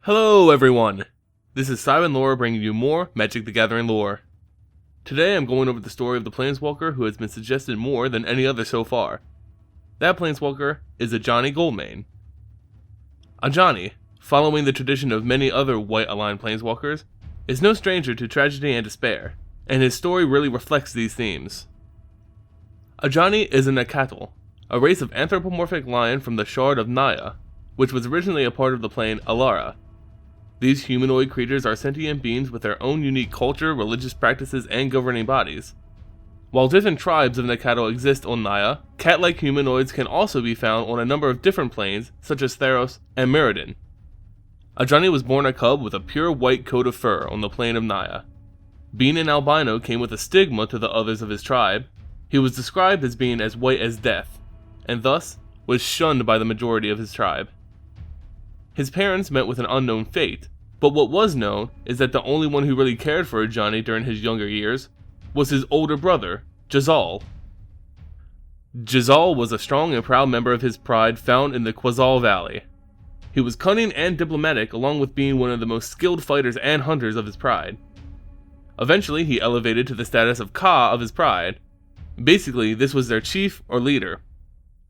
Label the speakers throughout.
Speaker 1: Hello everyone! This is SeibenLore bringing you more Magic the Gathering lore. Today I'm going over the story of the Planeswalker who has been suggested more than any other so far. That Planeswalker is Ajani Goldmane. Ajani, following the tradition of many other white-aligned Planeswalkers, is no stranger to tragedy and despair, and his story really reflects these themes. Ajani is a Nakatl, a race of anthropomorphic lion from the Shard of Naya, which was originally a part of the plane Alara. These humanoid creatures are sentient beings with their own unique culture, religious practices, and governing bodies. While different tribes of Nakatl exist on Naya, cat-like humanoids can also be found on a number of different planes, such as Theros and Mirrodin. Ajani was born a cub with a pure white coat of fur on the plane of Naya. Being an albino came with a stigma to the others of his tribe. He was described as being as white as death, and thus was shunned by the majority of his tribe. His parents met with an unknown fate, but what was known is that the only one who really cared for Ajani during his younger years was his older brother, Jezal. Jezal was a strong and proud member of his pride found in the Quasal Valley. He was cunning and diplomatic, along with being one of the most skilled fighters and hunters of his pride. Eventually, he elevated to the status of Ka of his pride. Basically, this was their chief or leader.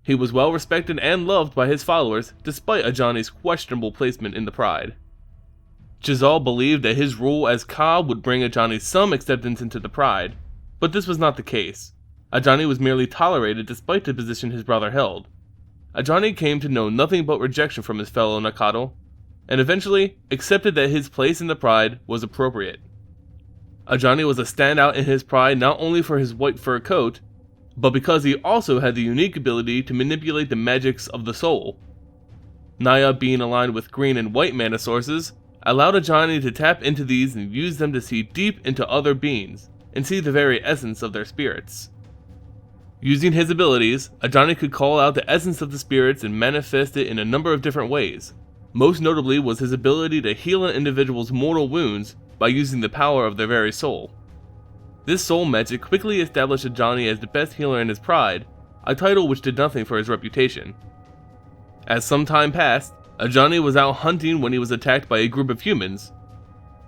Speaker 1: He was well respected and loved by his followers, despite Ajani's questionable placement in the pride. Jezal believed that his rule as Ka would bring Ajani some acceptance into the pride, but this was not the case. Ajani was merely tolerated despite the position his brother held. Ajani came to know nothing but rejection from his fellow Nakatl, and eventually accepted that his place in the pride was appropriate. Ajani was a standout in his pride not only for his white fur coat, but because he also had the unique ability to manipulate the magics of the soul. Naya, being aligned with green and white mana sources, allowed Ajani to tap into these and use them to see deep into other beings, and see the very essence of their spirits. Using his abilities, Ajani could call out the essence of the spirits and manifest it in a number of different ways. Most notably was his ability to heal an individual's mortal wounds by using the power of their very soul. This soul magic quickly established Ajani as the best healer in his pride, a title which did nothing for his reputation. As some time passed, Ajani was out hunting when he was attacked by a group of humans.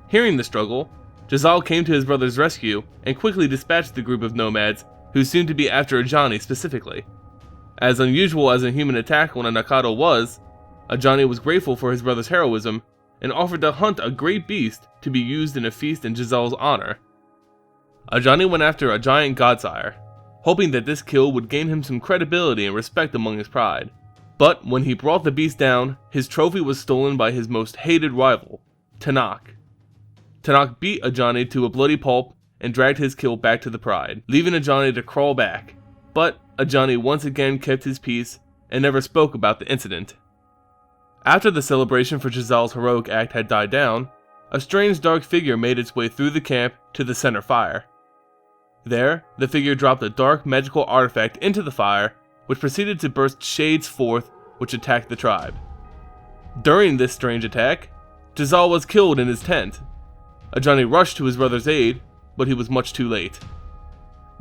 Speaker 1: Hearing the struggle, Jezal came to his brother's rescue and quickly dispatched the group of nomads who seemed to be after Ajani specifically. As unusual as a human attack on a Nakatl was, Ajani was grateful for his brother's heroism and offered to hunt a great beast to be used in a feast in Jezal's honor. Ajani went after a giant godsire, hoping that this kill would gain him some credibility and respect among his pride. But when he brought the beast down, his trophy was stolen by his most hated rival, Tanak. Tanak beat Ajani to a bloody pulp and dragged his kill back to the pride, leaving Ajani to crawl back. But Ajani once again kept his peace and never spoke about the incident. After the celebration for Jezal's heroic act had died down, a strange dark figure made its way through the camp to the center fire. There, the figure dropped a dark magical artifact into the fire, which proceeded to burst shades forth which attacked the tribe. During this strange attack, Jezal was killed in his tent. Ajani rushed to his brother's aid, but he was much too late.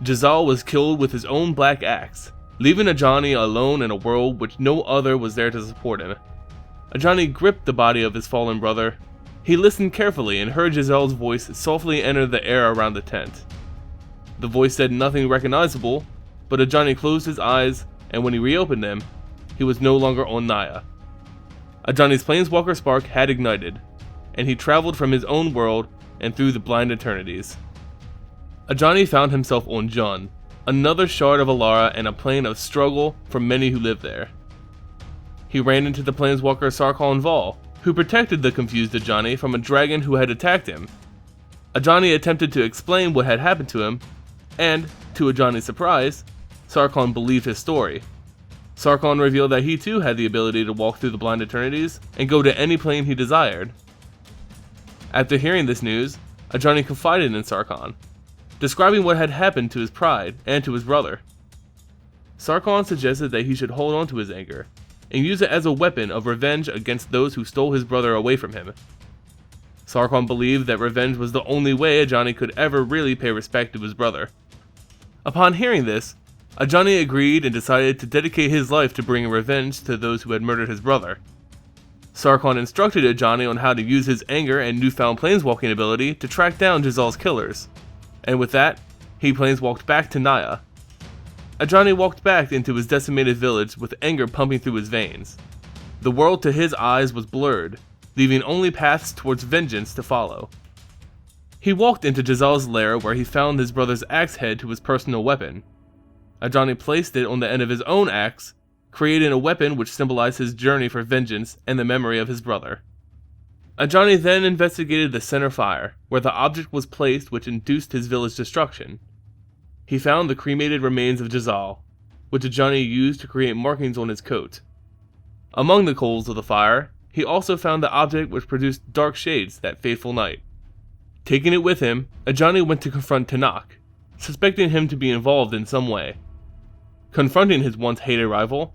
Speaker 1: Jezal was killed with his own black axe, leaving Ajani alone in a world which no other was there to support him. Ajani gripped the body of his fallen brother. He listened carefully and heard Jezal's voice softly enter the air around the tent. The voice said nothing recognizable, but Ajani closed his eyes, and when he reopened them, he was no longer on Naya. Ajani's Planeswalker spark had ignited, and he traveled from his own world and through the blind eternities. Ajani found himself on Jun, another shard of Alara and a plane of struggle for many who lived there. He ran into the Planeswalker Sarkhan Vol, who protected the confused Ajani from a dragon who had attacked him. Ajani attempted to explain what had happened to him, and, to Ajani's surprise, Sarkhan believed his story. Sarkhan revealed that he too had the ability to walk through the blind eternities and go to any plane he desired. After hearing this news, Ajani confided in Sarkhan, describing what had happened to his pride and to his brother. Sarkhan suggested that he should hold on to his anger and use it as a weapon of revenge against those who stole his brother away from him. Sarkhan believed that revenge was the only way Ajani could ever really pay respect to his brother. Upon hearing this, Ajani agreed and decided to dedicate his life to bringing revenge to those who had murdered his brother. Sarkhan instructed Ajani on how to use his anger and newfound planeswalking ability to track down Jazal's killers, and with that, he planeswalked back to Naya. Ajani walked back into his decimated village with anger pumping through his veins. The world to his eyes was blurred, leaving only paths towards vengeance to follow. He walked into Jazal's lair where he found his brother's axe head to his personal weapon. Ajani placed it on the end of his own axe, creating a weapon which symbolized his journey for vengeance and the memory of his brother. Ajani then investigated the center fire, where the object was placed which induced his village destruction. He found the cremated remains of Jazal, which Ajani used to create markings on his coat. Among the coals of the fire, he also found the object which produced dark shades that fateful night. Taking it with him, Ajani went to confront Tanak, suspecting him to be involved in some way. Confronting his once hated rival,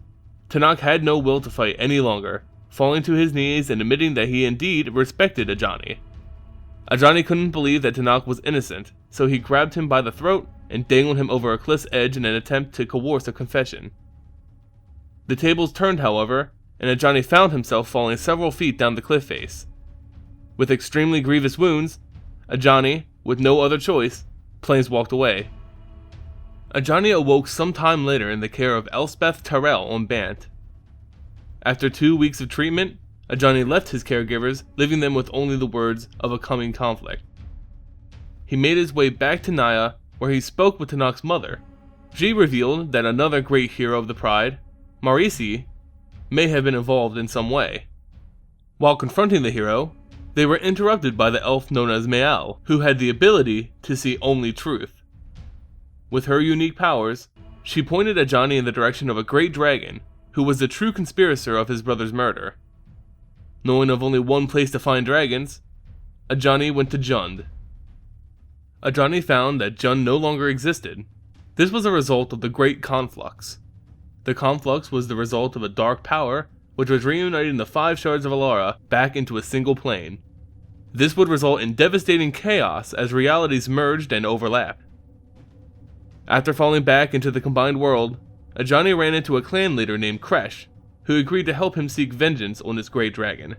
Speaker 1: Tanak had no will to fight any longer, falling to his knees and admitting that he indeed respected Ajani. Ajani couldn't believe that Tanak was innocent, so he grabbed him by the throat and dangled him over a cliff's edge in an attempt to coerce a confession. The tables turned, however, and Ajani found himself falling several feet down the cliff face. With extremely grievous wounds, Ajani, with no other choice, planeswalked away. Ajani awoke some time later in the care of Elspeth Tyrell on Bant. After 2 weeks of treatment, Ajani left his caregivers, leaving them with only the words of a coming conflict. He made his way back to Naya, where he spoke with Tanak's mother. She revealed that another great hero of the Pride, Marisi, may have been involved in some way. While confronting the hero, they were interrupted by the elf known as Mael, who had the ability to see only truth. With her unique powers, she pointed Ajani in the direction of a great dragon, who was the true conspirator of his brother's murder. Knowing of only one place to find dragons, Ajani went to Jund. Ajani found that Jund no longer existed. This was a result of the Great Conflux. The Conflux was the result of a dark power which was reuniting the 5 shards of Alara back into a single plane. This would result in devastating chaos as realities merged and overlapped. After falling back into the combined world, Ajani ran into a clan leader named Kresh, who agreed to help him seek vengeance on this great dragon.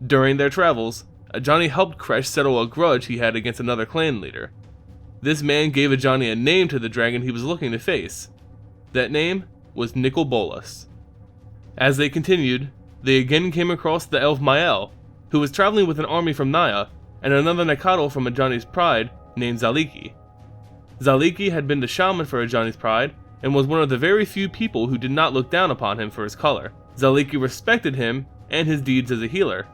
Speaker 1: During their travels, Ajani helped Kresh settle a grudge he had against another clan leader. This man gave Ajani a name to the dragon he was looking to face. That name was Nicol Bolas. As they continued, they again came across the elf Mael, who was traveling with an army from Naya, and another Nakatl from Ajani's Pride named Zaliki. Zaliki had been the shaman for Ajani's Pride, and was one of the very few people who did not look down upon him for his color. Zaliki respected him and his deeds as a healer.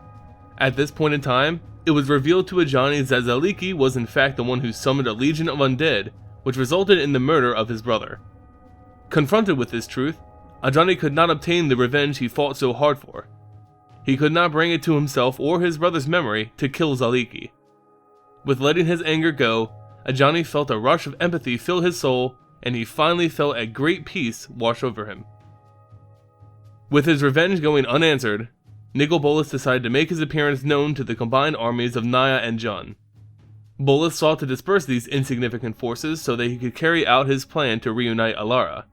Speaker 1: At this point in time, it was revealed to Ajani that Zaliki was in fact the one who summoned a legion of undead, which resulted in the murder of his brother. Confronted with this truth, Ajani could not obtain the revenge he fought so hard for. He could not bring it to himself or his brother's memory to kill Zaliki. With letting his anger go, Ajani felt a rush of empathy fill his soul, and he finally felt a great peace wash over him. With his revenge going unanswered, Nicol Bolas decided to make his appearance known to the combined armies of Naya and Jund. Bolas sought to disperse these insignificant forces so that he could carry out his plan to reunite Alara.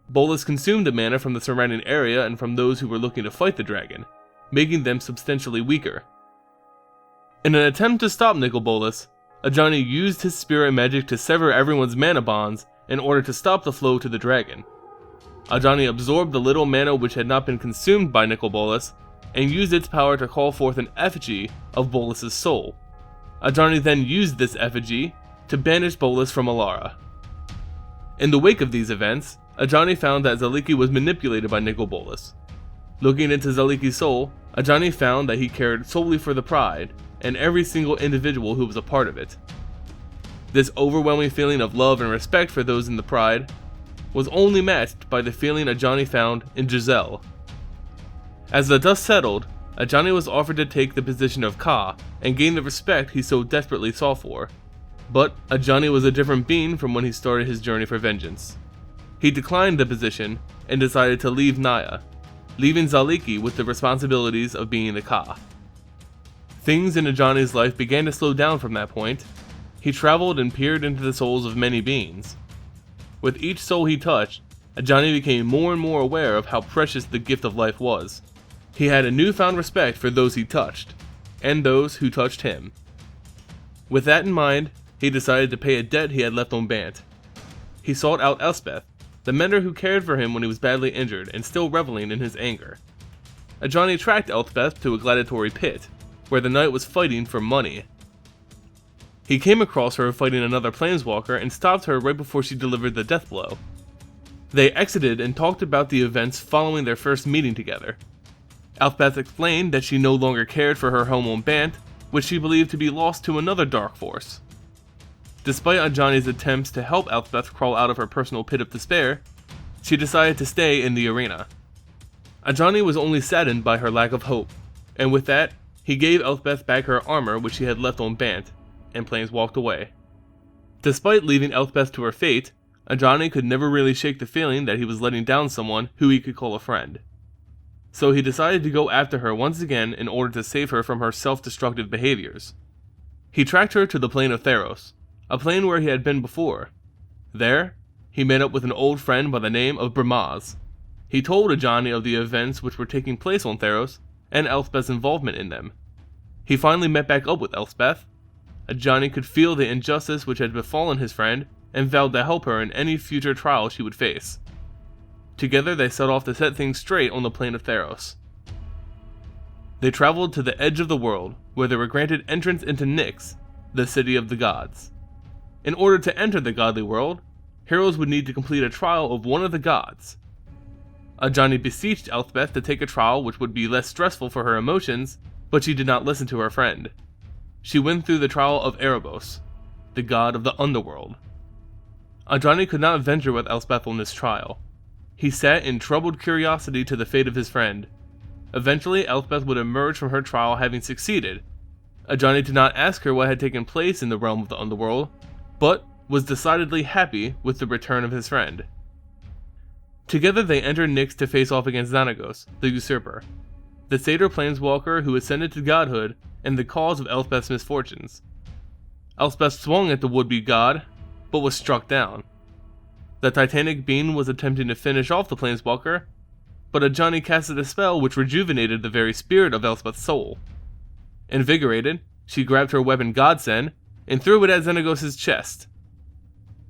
Speaker 1: Bolas consumed the mana from the surrounding area and from those who were looking to fight the dragon, making them substantially weaker. In an attempt to stop Nicol Bolas, Ajani used his spirit magic to sever everyone's mana bonds in order to stop the flow to the dragon. Ajani absorbed the little mana which had not been consumed by Nicol Bolas, and used its power to call forth an effigy of Bolas' soul. Ajani then used this effigy to banish Bolas from Alara. In the wake of these events, Ajani found that Zaliki was manipulated by Nicol Bolas. Looking into Zaliki's soul, Ajani found that he cared solely for the Pride, and every single individual who was a part of it. This overwhelming feeling of love and respect for those in the Pride was only matched by the feeling Ajani found in Giselle. As the dust settled, Ajani was offered to take the position of Ka and gain the respect he so desperately sought for. But Ajani was a different being from when he started his journey for vengeance. He declined the position and decided to leave Naya, leaving Zaliki with the responsibilities of being the Ka. Things in Ajani's life began to slow down from that point. He traveled and peered into the souls of many beings. With each soul he touched, Ajani became more and more aware of how precious the gift of life was. He had a newfound respect for those he touched, and those who touched him. With that in mind, he decided to pay a debt he had left on Bant. He sought out Elspeth, the mender who cared for him when he was badly injured and still reveling in his anger. Ajani tracked Elspeth to a gladiatory pit, where the knight was fighting for money. He came across her fighting another Planeswalker and stopped her right before she delivered the death blow. They exited and talked about the events following their first meeting together. Elspeth explained that she no longer cared for her home on Bant, which she believed to be lost to another dark force. Despite Ajani's attempts to help Elspeth crawl out of her personal pit of despair, she decided to stay in the arena. Ajani was only saddened by her lack of hope, and with that, he gave Elspeth back her armor which she had left on Bant, and Plains walked away. Despite leaving Elspeth to her fate, Ajani could never really shake the feeling that he was letting down someone who he could call a friend. So he decided to go after her once again in order to save her from her self-destructive behaviors. He tracked her to the plane of Theros, a plane where he had been before. There, he met up with an old friend by the name of Brimaz. He told Ajani of the events which were taking place on Theros, and Elspeth's involvement in them. He finally met back up with Elspeth. Ajani could feel the injustice which had befallen his friend, and vowed to help her in any future trial she would face. Together they set off to set things straight on the plane of Theros. They traveled to the edge of the world, where they were granted entrance into Nyx, the city of the gods. In order to enter the godly world, heroes would need to complete a trial of one of the gods. Ajani beseeched Elspeth to take a trial which would be less stressful for her emotions, but she did not listen to her friend. She went through the trial of Erebos, the god of the underworld. Ajani could not venture with Elspeth on this trial. He sat in troubled curiosity to the fate of his friend. Eventually, Elspeth would emerge from her trial having succeeded. Ajani did not ask her what had taken place in the realm of the underworld, but was decidedly happy with the return of his friend. Together they entered Nyx to face off against Xanagos, the usurper, the satyr planeswalker who ascended to godhood and the cause of Elspeth's misfortunes. Elspeth swung at the would-be god, but was struck down. The titanic being was attempting to finish off the planeswalker, but Ajani casted a spell which rejuvenated the very spirit of Elspeth's soul. Invigorated, she grabbed her weapon Godsend and threw it at Xanagos' chest.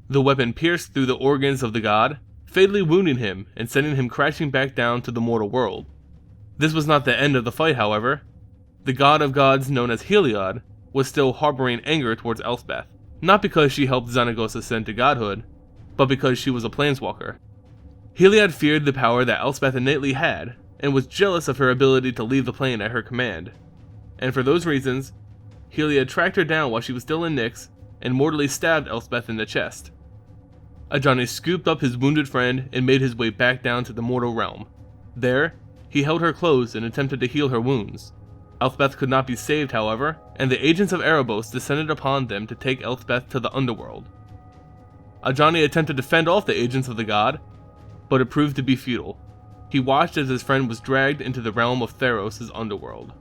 Speaker 1: The weapon pierced through the organs of the god, fatally wounding him and sending him crashing back down to the mortal world. This was not the end of the fight, however. The god of gods known as Heliod was still harboring anger towards Elspeth, not because she helped Xanagos ascend to godhood, but because she was a planeswalker. Heliod feared the power that Elspeth innately had, and was jealous of her ability to leave the plane at her command. And for those reasons, Heliod tracked her down while she was still in Nyx, and mortally stabbed Elspeth in the chest. Ajani scooped up his wounded friend and made his way back down to the mortal realm. There, he held her close and attempted to heal her wounds. Elspeth could not be saved, however, and the agents of Erebos descended upon them to take Elspeth to the underworld. Ajani attempted to fend off the agents of the god, but it proved to be futile. He watched as his friend was dragged into the realm of Theros' underworld.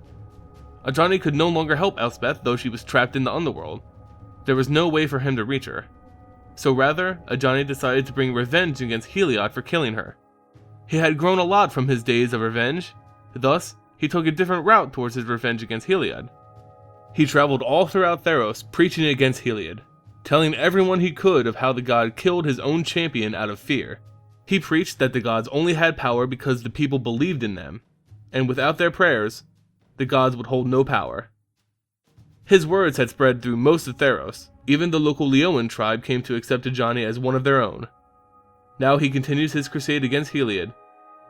Speaker 1: Ajani could no longer help Elspeth, though she was trapped in the underworld. There was no way for him to reach her. So rather, Ajani decided to bring revenge against Heliod for killing her. He had grown a lot from his days of revenge, thus, he took a different route towards his revenge against Heliod. He traveled all throughout Theros preaching against Heliod, telling everyone he could of how the god killed his own champion out of fear. He preached that the gods only had power because the people believed in them, and without their prayers, the gods would hold no power. His words had spread through most of Theros. Even the local Leoan tribe came to accept Ajani as one of their own. Now he continues his crusade against Heliod,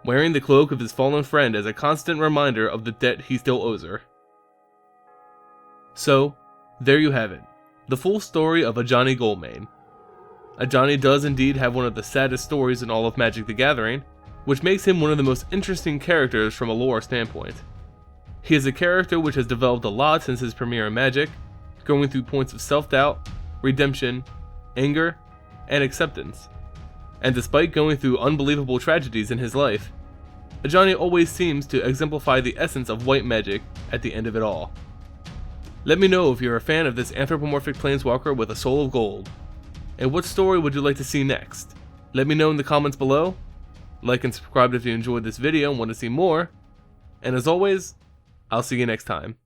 Speaker 1: wearing the cloak of his fallen friend as a constant reminder of the debt he still owes her. So, there you have it, the full story of Ajani Goldmane. Ajani does indeed have one of the saddest stories in all of Magic the Gathering, which makes him one of the most interesting characters from a lore standpoint. He is a character which has developed a lot since his premiere in Magic, going through points of self-doubt, redemption, anger, and acceptance. And despite going through unbelievable tragedies in his life, Ajani always seems to exemplify the essence of white magic at the end of it all. Let me know if you're a fan of this anthropomorphic planeswalker with a soul of gold. And what story would you like to see next? Let me know in the comments below. Like and subscribe if you enjoyed this video and want to see more. And as always, I'll see you next time.